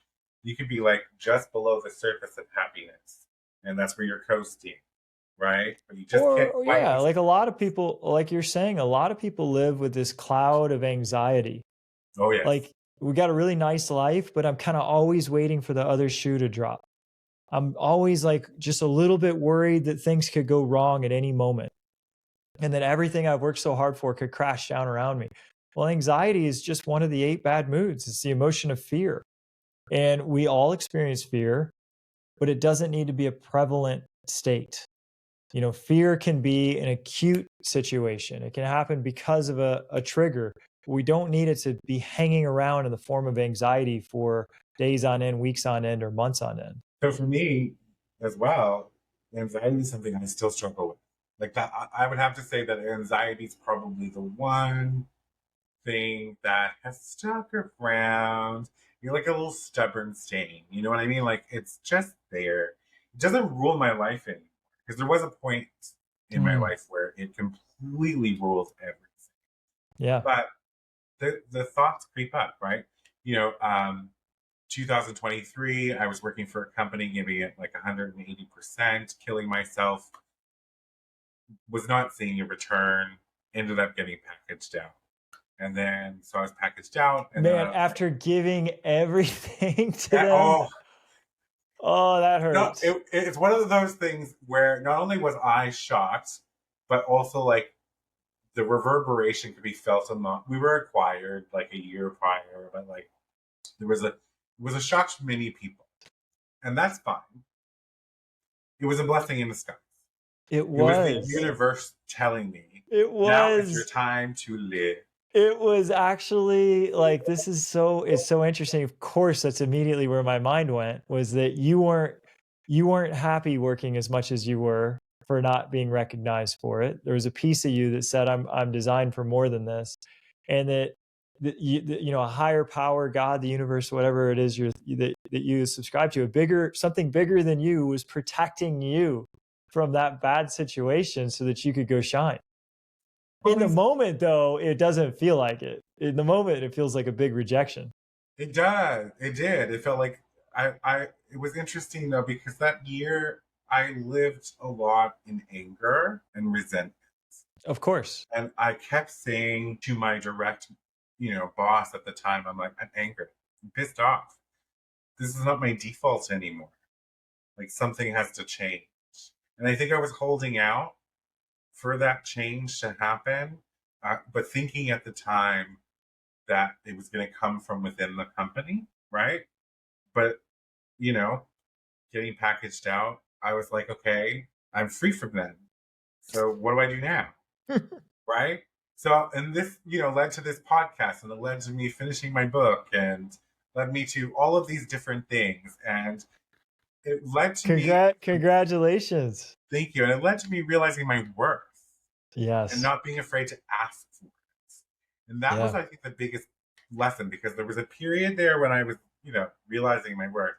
you could be like just below the surface of happiness, and that's where you're coasting, right? But you just can't quite. Yeah, like a lot of people, like you're saying, a lot of people live with this cloud of anxiety. Oh yeah. Like, we got a really nice life, but I'm kind of always waiting for the other shoe to drop. I'm always like just a little bit worried that things could go wrong at any moment, and that everything I've worked so hard for could crash down around me. Well, anxiety is just one of the 8 bad moods. It's the emotion of fear. And we all experience fear, but it doesn't need to be a prevalent state. You know, fear can be an acute situation. It can happen because of a trigger. We don't need it to be hanging around in the form of anxiety for days on end, weeks on end, or months on end. So for me as well, anxiety is something I still struggle with. Like that, I would have to say that anxiety is probably the one thing that has stuck around. You're like a little stubborn stain. You know what I mean? Like it's just there. It doesn't rule my life anymore. Because there was a point in my life where it completely ruled everything. Yeah. But the thoughts creep up, right? You know, 2023, I was working for a company, giving it like 180%, killing myself, was not seeing a return, ended up getting packaged out. And then, so I was packaged out. And man, after giving everything to them. Oh, that hurts. No, it's one of those things where not only was I shocked, but also like the reverberation could be felt among. We were acquired like a year prior, but like it was a shock to many people, and that's fine. It was a blessing in disguise. It was the universe telling me, now is your time to live. It was actually like, it's so interesting. Of course, that's immediately where my mind went, was that you weren't happy working as much as you were for not being recognized for it. There was a piece of you that said, I'm designed for more than this. And that you know, a higher power, God, the universe, whatever it is that you subscribe to, something bigger than you was protecting you from that bad situation so that you could go shine. In the moment, though, it doesn't feel like it. In the moment, it feels like a big rejection. It does. It did. It felt like it was interesting though, because that year I lived a lot in anger and resentment. Of course. And I kept saying to my direct, boss at the time, I'm like, I'm angry, I'm pissed off. This is not my default anymore. Like something has to change. And I think I was holding out for that change to happen, but thinking at the time that it was going to come from within the company, right? But, getting packaged out, I was like, okay, I'm free from them. So what do I do now? Right? So, and this, led to this podcast, and it led to me finishing my book, and led me to all of these different things. And it led to Congratulations. Thank you. And it led to me realizing my worth. Yes. And not being afraid to ask for it. And that was, I think, the biggest lesson, because there was a period there when I was, realizing my worth,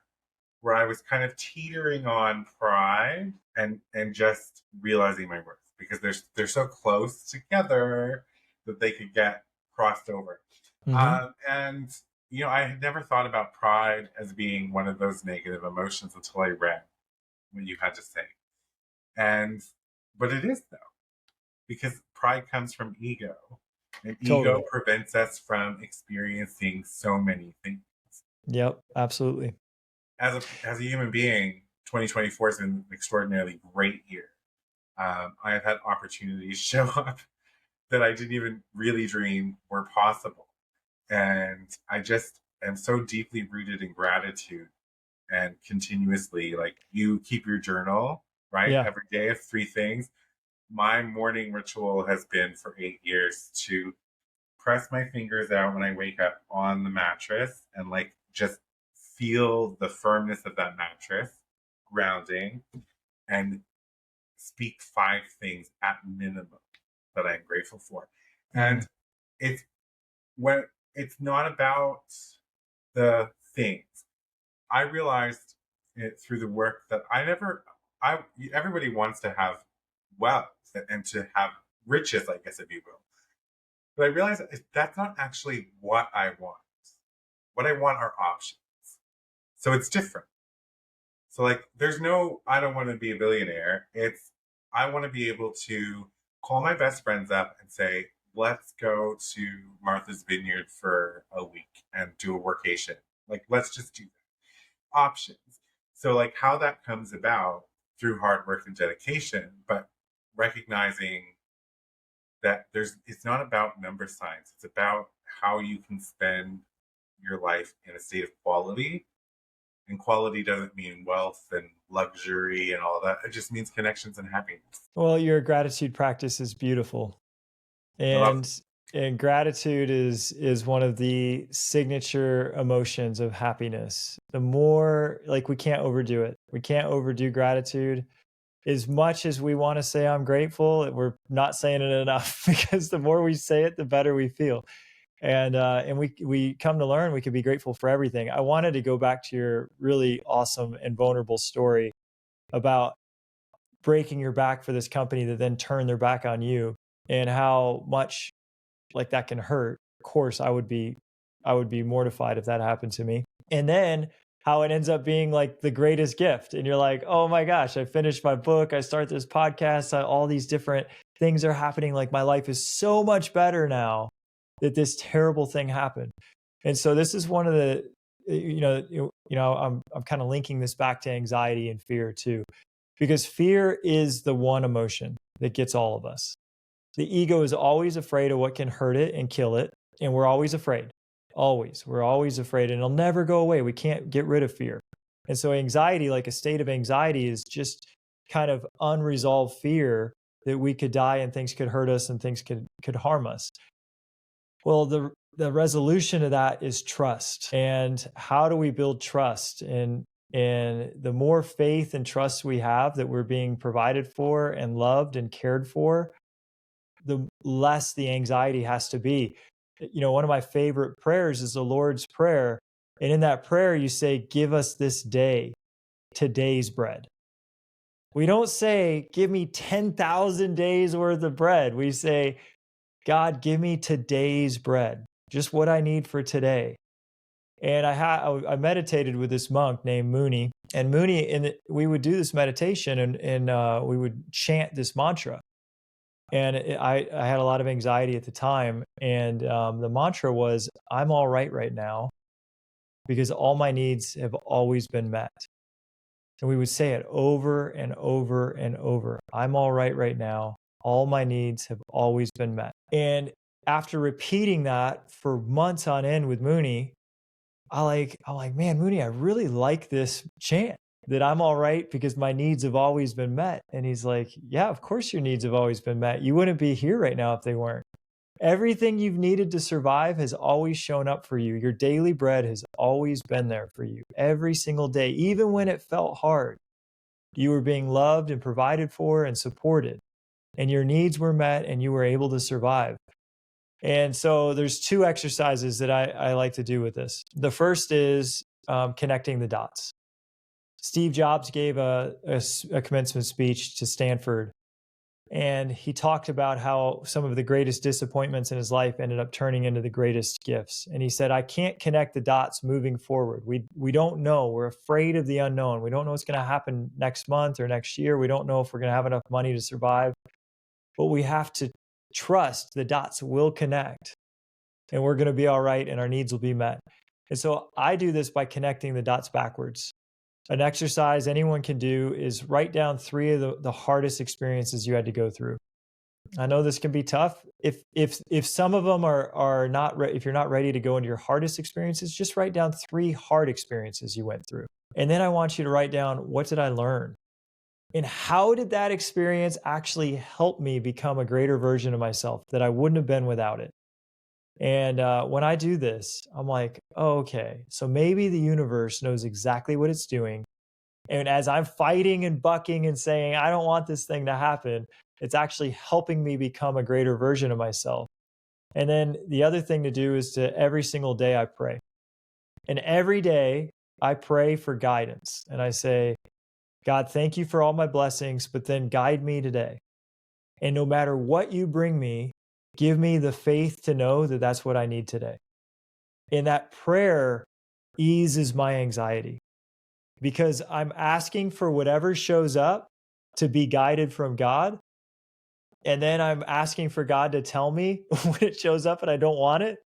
where I was kind of teetering on pride and just realizing my worth, because they're so close together that they could get crossed over. Mm-hmm. And I had never thought about pride as being one of those negative emotions until I read what you had to say. But it is, though, because pride comes from ego, and ego prevents us from experiencing so many things. Yep, absolutely. As a human being, 2024 has been an extraordinarily great year. I have had opportunities show up that I didn't even really dream were possible. And I just am so deeply rooted in gratitude and continuously, like, you keep your journal, right? Yeah. Every day of 3 things. My morning ritual has been for 8 years to press my fingers out when I wake up on the mattress and like just feel the firmness of that mattress, grounding, and speak 5 things at minimum that I'm grateful for. And it's when it's not about the things. I realized it through the work that everybody wants to have wealth and to have riches, I guess, if you will. But I realized that's not actually what I want. What I want are options. So it's different. So like there's no I don't want to be a billionaire. It's I want to be able to call my best friends up and say, let's go to Martha's Vineyard for a week and do a workation. Like let's just do that. Options. So like how that comes about through hard work and dedication, but recognizing that it's not about number signs. It's about how you can spend your life in a state of quality. And quality doesn't mean wealth and luxury and all that. It just means connections and happiness. Well, your gratitude practice is beautiful. And gratitude is one of the signature emotions of happiness. The more, like, we can't overdo it. We can't overdo gratitude. As much as we want to say I'm grateful, we're not saying it enough, because the more we say it, the better we feel. And we come to learn we can be grateful for everything. I wanted to go back to your really awesome and vulnerable story about breaking your back for this company that then turned their back on you, and how much like that can hurt. Of course, I would be mortified if that happened to me. And then how it ends up being like the greatest gift. And you're like, oh my gosh, I finished my book. I start this podcast. All these different things are happening. Like my life is so much better now that this terrible thing happened. And so this is one of the, I'm kind of linking this back to anxiety and fear too, because fear is the one emotion that gets all of us. The ego is always afraid of what can hurt it and kill it. And we're always afraid. Always. We're always afraid, and it'll never go away. We can't get rid of fear. And so anxiety, like a state of anxiety, is just kind of unresolved fear that we could die and things could hurt us and things could harm us. Well, the resolution of that is trust. And how do we build trust? And the more faith and trust we have that we're being provided for and loved and cared for, the less the anxiety has to be. One of my favorite prayers is the Lord's Prayer. And in that prayer, you say, give us this day today's bread. We don't say, give me 10,000 days worth of bread. We say, God, give me today's bread, just what I need for today. And I meditated with this monk named Mooney. And Mooney, we would do this meditation and we would chant this mantra. And I had a lot of anxiety at the time. And the mantra was, I'm all right now, because all my needs have always been met. And we would say it over and over and over. I'm all right now. All my needs have always been met. And after repeating that for months on end with Mooney, I'm like, man, Mooney, I really like this chant, that I'm all right because my needs have always been met. And he's like, yeah, of course your needs have always been met. You wouldn't be here right now if they weren't. Everything you've needed to survive has always shown up for you. Your daily bread has always been there for you every single day. Even when it felt hard, you were being loved and provided for and supported, and your needs were met and you were able to survive. And so there's 2 exercises that I like to do with this. The first is connecting the dots. Steve Jobs gave a commencement speech to Stanford, and he talked about how some of the greatest disappointments in his life ended up turning into the greatest gifts. And he said, I can't connect the dots moving forward. We don't know. We're afraid of the unknown. We don't know what's going to happen next month or next year. We don't know if we're going to have enough money to survive. But we have to trust the dots will connect, and we're going to be all right, and our needs will be met. And so I do this by connecting the dots backwards. an exercise anyone can do is write down 3 of the hardest experiences you had to go through. I know this can be tough. If some of them are not if you're not ready to go into your hardest experiences, just write down 3 hard experiences you went through. And then I want you to write down, what did I learn? And how did that experience actually help me become a greater version of myself that I wouldn't have been without it? And when I do this, I'm like, oh, okay, so maybe the universe knows exactly what it's doing. And as I'm fighting and bucking and saying, I don't want this thing to happen, it's actually helping me become a greater version of myself. And then the other thing to do is to every single day I pray. And every day I pray for guidance. And I say, God, thank you for all my blessings, but then guide me today. And no matter what you bring me, give me the faith to know that that's what I need today. And that prayer eases my anxiety because I'm asking for whatever shows up to be guided from God. And then I'm asking for God to tell me when it shows up and I don't want it,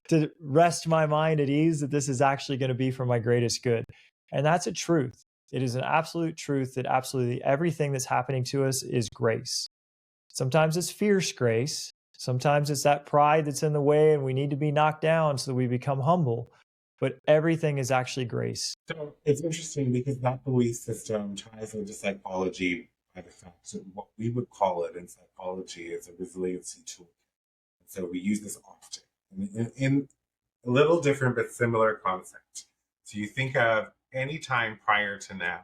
to rest my mind at ease that this is actually going to be for my greatest good. And that's a truth. It is an absolute truth that absolutely everything that's happening to us is grace. Sometimes it's fierce grace. Sometimes it's that pride that's in the way and we need to be knocked down so that we become humble. But everything is actually grace. So it's interesting because that belief system ties into psychology by the fact that what we would call it in psychology is a resiliency tool. And so we use this often in a little different but similar concept. So you think of any time prior to now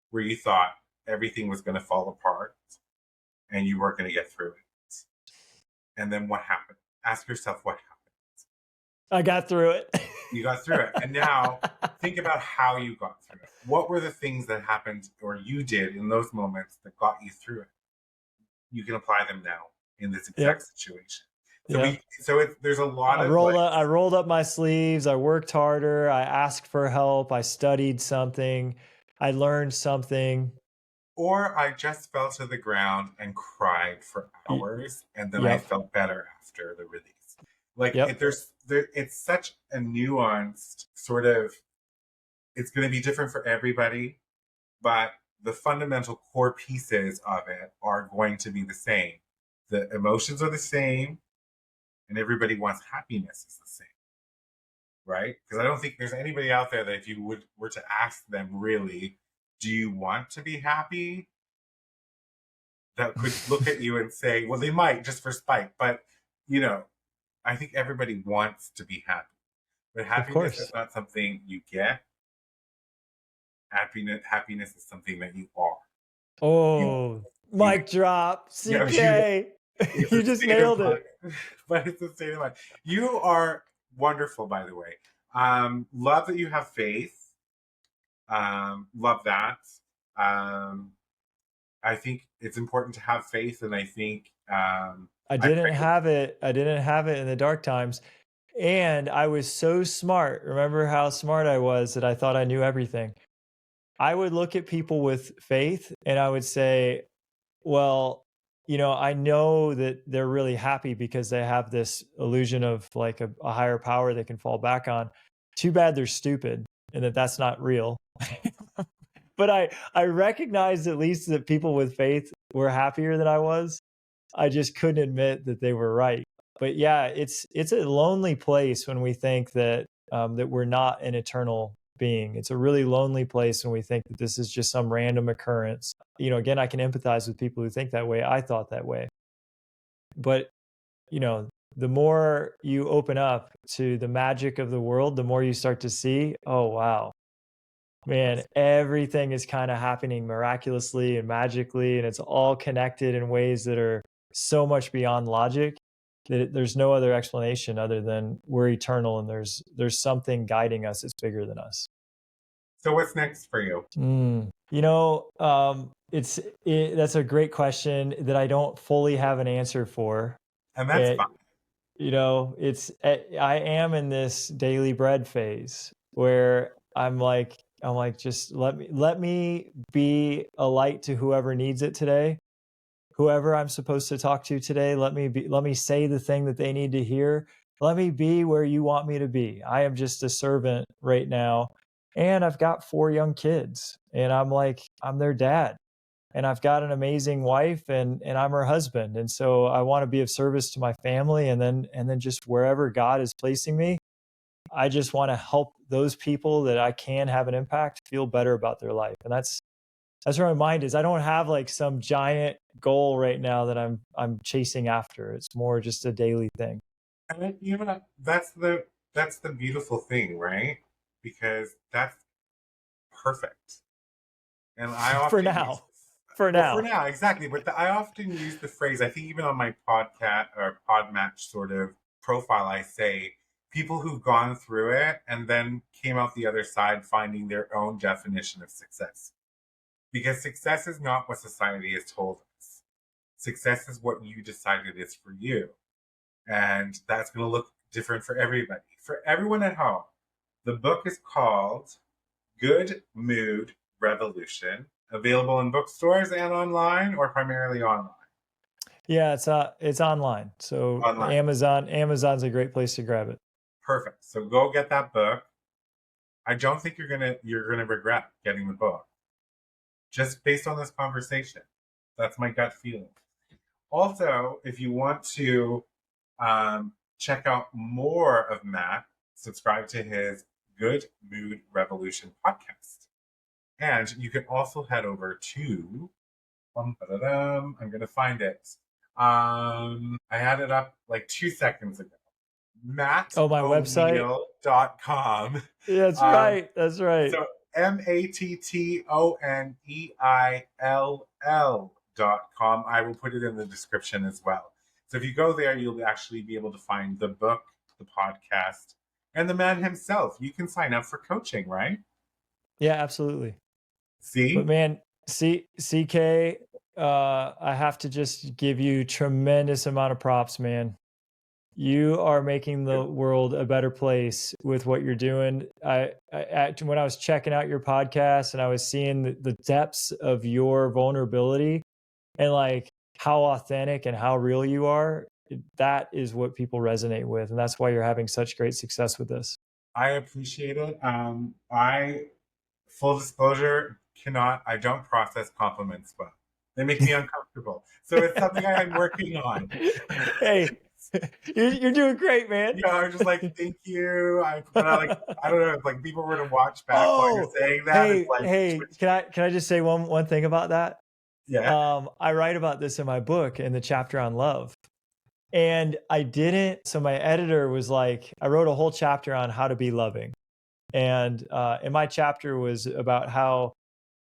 where you thought everything was going to fall apart and you weren't going to get through it. And then what happened? Ask yourself what happened. I got through it. You got through it. And now think about how you got through it. What were the things that happened or you did in those moments that got you through it? You can apply them now in this exact situation. So there's a lot of I rolled up my sleeves. I worked harder. I asked for help. I studied something. I learned something. Or I just fell to the ground and cried for hours, and then I felt better after the release. Like it's such a nuanced sort of. It's going to be different for everybody, but the fundamental core pieces of it are going to be the same. The emotions are the same. And everybody wants happiness is the same, right? Because I don't think there's anybody out there that if you were to ask them really, do you want to be happy? That could look at you and say, well, they might just for spite. But, I think everybody wants to be happy. But happiness is not something you get. Happiness is something that you are. Oh, mic drop. CK. You just nailed it. But it's a state of mind. You are wonderful, by the way. Love that you have faith. Love that. I think it's important to have faith, and I think I didn't have it in the dark times. And I was so smart. Remember how smart I was that I thought I knew everything. I would look at people with faith and I would say, well, I know that they're really happy because they have this illusion of like a higher power they can fall back on. Too bad they're stupid and that's not real. But I recognized at least that people with faith were happier than I was. I just couldn't admit that they were right. But yeah, it's a lonely place when we think that that we're not an eternal being. It's a really lonely place when we think that this is just some random occurrence. Again, I can empathize with people who think that way. I thought that way. But, the more you open up to the magic of the world, the more you start to see, oh, wow, man, everything is kind of happening miraculously and magically, and it's all connected in ways that are so much beyond logic that there's no other explanation other than we're eternal and there's something guiding us that's bigger than us. So what's next for you? That's a great question that I don't fully have an answer for. And that's fine. I am in this daily bread phase where I'm like, just let me be a light to whoever needs it today. Whoever I'm supposed to talk to today, let me say the thing that they need to hear. Let me be where you want me to be. I am just a servant right now. And I've got 4 young kids, and I'm their dad. And I've got an amazing wife, and I'm her husband. And so I want to be of service to my family, and then just wherever God is placing me, I just want to help those people that I can have an impact feel better about their life. And that's where my mind is. I don't have like some giant goal right now that I'm chasing after. It's more just a daily thing. And you know, that's the beautiful thing, right? Because that's perfect. And I For often use, now. For well, for now. now, exactly. But I often use the phrase, I think even on my podcast or Podmatch sort of profile, I say people who've gone through it and then came out the other side finding their own definition of success. Because success is not what society has told us. Success is what you decide it is for you. And that's going to look different for everybody. For everyone at home, the book is called Good Mood Revolution, available in bookstores and online, or primarily online. Yeah, it's online. So Online. Amazon's a great place to grab it. Perfect. So go get that book. I don't think you're gonna regret getting the book. Just based on this conversation. That's my gut feeling. Also, if you want to check out more of Matt, subscribe to his Good Mood Revolution podcast. And you can also head over to, I'm going to find it. I had it up like 2 seconds ago. Oh, my website? MattO'Neil.com. That's right. That's right. So MattOneil.com. I will put it in the description as well. So if you go there, you'll actually be able to find the book, the podcast, and the man himself. You can sign up for coaching, right? Yeah, absolutely. See? But man, CK, I have to just give you tremendous amount of props, man. You are making the world a better place with what you're doing. When I was checking out your podcast and I was seeing the depths of your vulnerability and like how authentic and how real you are, that is what people resonate with. And that's why you're having such great success with this. I appreciate it. Full disclosure, I don't process compliments well. They make me uncomfortable. So it's something I'm working on. Hey, you're doing great, man. Yeah, I'm just like, thank you. I don't know, if like people were to watch back while you're saying that. Hey, it's like, hey, can I just say one thing about that? yeah. I write about this in my book in the chapter on love. And so my editor was like, I wrote a whole chapter on how to be loving. And my chapter was about how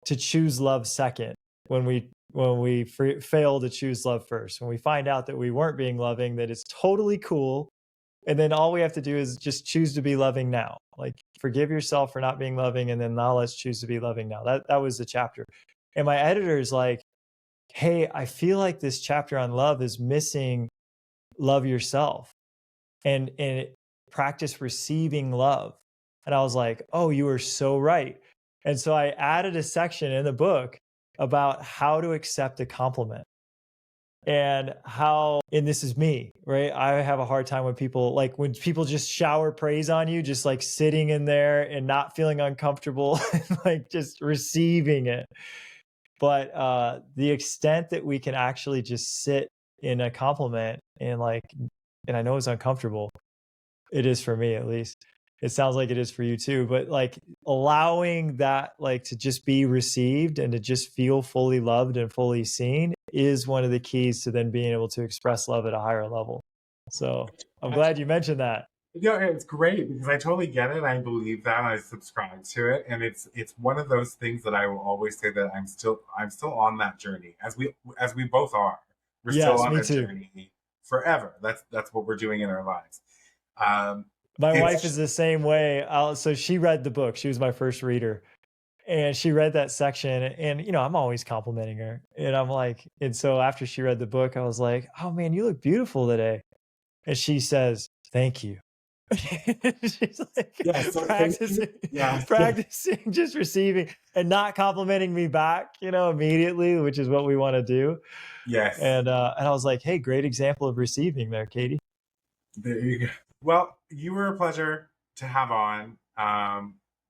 to choose love second when we fail to choose love first. When we find out that we weren't being loving, that it's totally cool. And then all we have to do is just choose to be loving now. Like forgive yourself for not being loving. And then now let's choose to be loving now. That was the chapter. And my editor is like, hey, I feel like this chapter on love is missing love yourself and practice receiving love. And I was like, oh, you are so right. And so I added a section in the book about how to accept a compliment and and this is me, right? I have a hard time when people just shower praise on you, just like sitting in there and not feeling uncomfortable, and like just receiving it. But the extent that we can actually just sit in a compliment and I know it's uncomfortable. It is for me, at least. It sounds like it is for you too, but like allowing that to just be received and to just feel fully loved and fully seen is one of the keys to then being able to express love at a higher level. So I'm glad you mentioned that. Yeah, it's great because I totally get it. I believe that. I subscribe to it, and it's one of those things that I will always say that I'm still on that journey, as we both are. We're still on a journey forever. That's what we're doing in our lives. My wife is the same way. So she read the book. She was my first reader. And she read that section and, I'm always complimenting her. And so after she read the book, I was like, oh man, you look beautiful today. And she says, thank you. She's like practicing just receiving and not complimenting me back, immediately, which is what we want to do. Yes. And I was like, hey, great example of receiving there, Katie. There you go. Well, you were a pleasure to have on.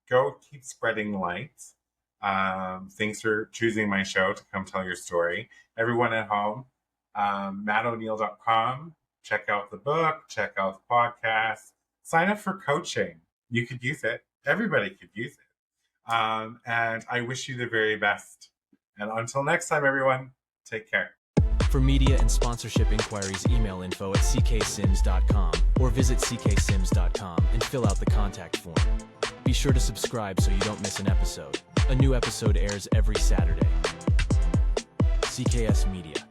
go keep spreading light. Thanks for choosing my show to come tell your story. Everyone at home, matto'neil.com. Check out the book, check out the podcast, sign up for coaching. You could use it. Everybody could use it. And I wish you the very best. And until next time, everyone, take care. For media and sponsorship inquiries, email info@cksims.com or visit cksims.com and fill out the contact form. Be sure to subscribe so you don't miss an episode. A new episode airs every Saturday. CKS Media.